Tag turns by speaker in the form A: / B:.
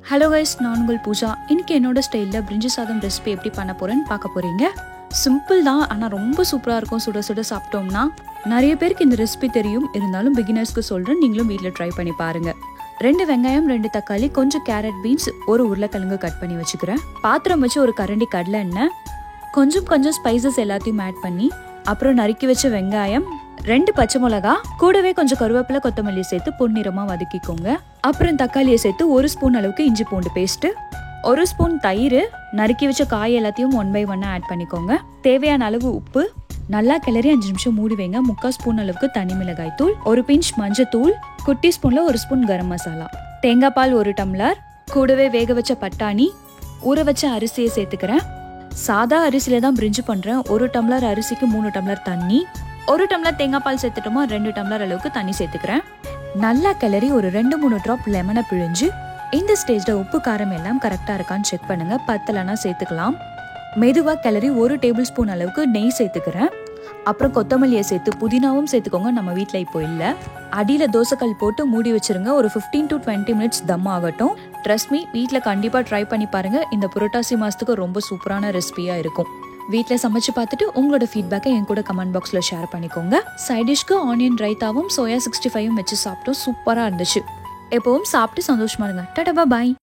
A: Hello guys, நான் உங்கள் பூஜா. இன்னைக்கு என்னோட ஸ்டைலில் பிரிஞ்சி சாதம் ரெசிபி எப்படி பண்ண போறேன்னு பார்க்க போறீங்க. சிம்பிள் தான், ஆனால் ரொம்ப சூப்பராக இருக்கும். சுட சுட சாப்பிட்டோம்னா. நிறைய பேருக்கு இந்த ரெசிபி தெரியும், இருந்தாலும் பிகினர்ஸ்க்கு சொல்கிறேன், நீங்களும் வீட்டில் ட்ரை பண்ணி பாருங்க. 2 வெங்காயம், 2 தக்காளி, கொஞ்சம் கேரட், பீன்ஸ், ஒரு உருளைக்கிழங்கு கட் பண்ணி வச்சுக்கிறேன். பாத்திரம் வச்சு ஒரு கரண்டி கடலை எண்ணெய், கொஞ்சம் ஸ்பைசஸ் எல்லாத்தையும் ஆட் பண்ணி, அப்புறம் நறுக்கி வச்ச வெங்காயம், 2 பச்சை மிளகா, கூடவே கொஞ்சம் கருவேப்பிலை, கொத்தமல்லி சேர்த்து பொன்னிறமா வதக்கிக்கோங்க. அப்புறம் தக்காளியை சேர்த்து 1 ஸ்பூன் அளவுக்கு இஞ்சி பூண்டு பேஸ்ட், 1 ஸ்பூன் தயிர், நறுக்கி வச்ச காய் எல்லாத்தையும் 1 by 1 ஆட் பண்ணிக்கோங்க. தேவையான அளவு உப்பு, நல்லா கிளறி 5 நிமிஷம் மூடி வைங்க. 3/4 ஸ்பூன் அளவுக்கு தனி மிளகாய் தூள், 1 பிஞ்ச் மஞ்சத்தூள், குட்டி ஸ்பூன்ல 1 ஸ்பூன் கரம் மசாலா, தேங்காய் பால் 1 டம்ளர், கூடவே வேக வச்ச பட்டாணி, ஊற வச்ச அரிசியை சேர்த்துக்கிறேன். சாதா அரிசியில தான் பிரிஞ்சு பண்றேன். 1 டம்ளர் அரிசிக்கு 3 டம்ளர் தண்ணி, 1 டம்ளர் தேங்காய் பால் சேர்த்துட்டோமா 2 டம்ளர் அளவுக்கு தண்ணி சேர்த்துக்கிறேன். நல்லா கிளறி ஒரு 2-3 டிராப் லெமனை பிழிஞ்சு, இந்த ஸ்டேஜ்ல உப்பு காரம் எல்லாம் கரெக்டா இருக்கான்னு செக் பண்ணுங்க. பத்தலைன்னா சேர்த்துக்கலாம். மெதுவா கிளறி 1 டேபிள் ஸ்பூன் அளவுக்கு நெய் சேர்த்துக்கிறேன். அப்புறம் கொத்தமல்லியை சேர்த்து புதினாவும் சேர்த்துக்கோங்க, நம்ம வீட்டில் இப்போ இல்லை. அடியில தோசைக்கல் போட்டு மூடி வச்சிருங்க. ஒரு 15 to 20 மினிட்ஸ் தம் ஆகட்டும். ட்ரஸ்ட் மீ, வீட்டில் கண்டிப்பா ட்ரை பண்ணி பாருங்க. இந்த புரட்டாசி மாசத்துக்கு ரொம்ப சூப்பரான ரெசிபியா இருக்கும். வீட்டில் சமைச்சு பார்த்துட்டு உங்களோட ஃபீட்பேக்கை என் கூட கமெண்ட் பாக்ஸில் ஷேர் பண்ணிக்கோங்க. சைட் டிஷ்க்கு ஆனியன் ரைத்தாவும் சோயா 65 வச்சு சாப்பிட்டோம். சூப்பராக இருந்துச்சு. எப்பவும் சாப்பிட்டு சந்தோஷமா இருங்க. டாடா பாய்.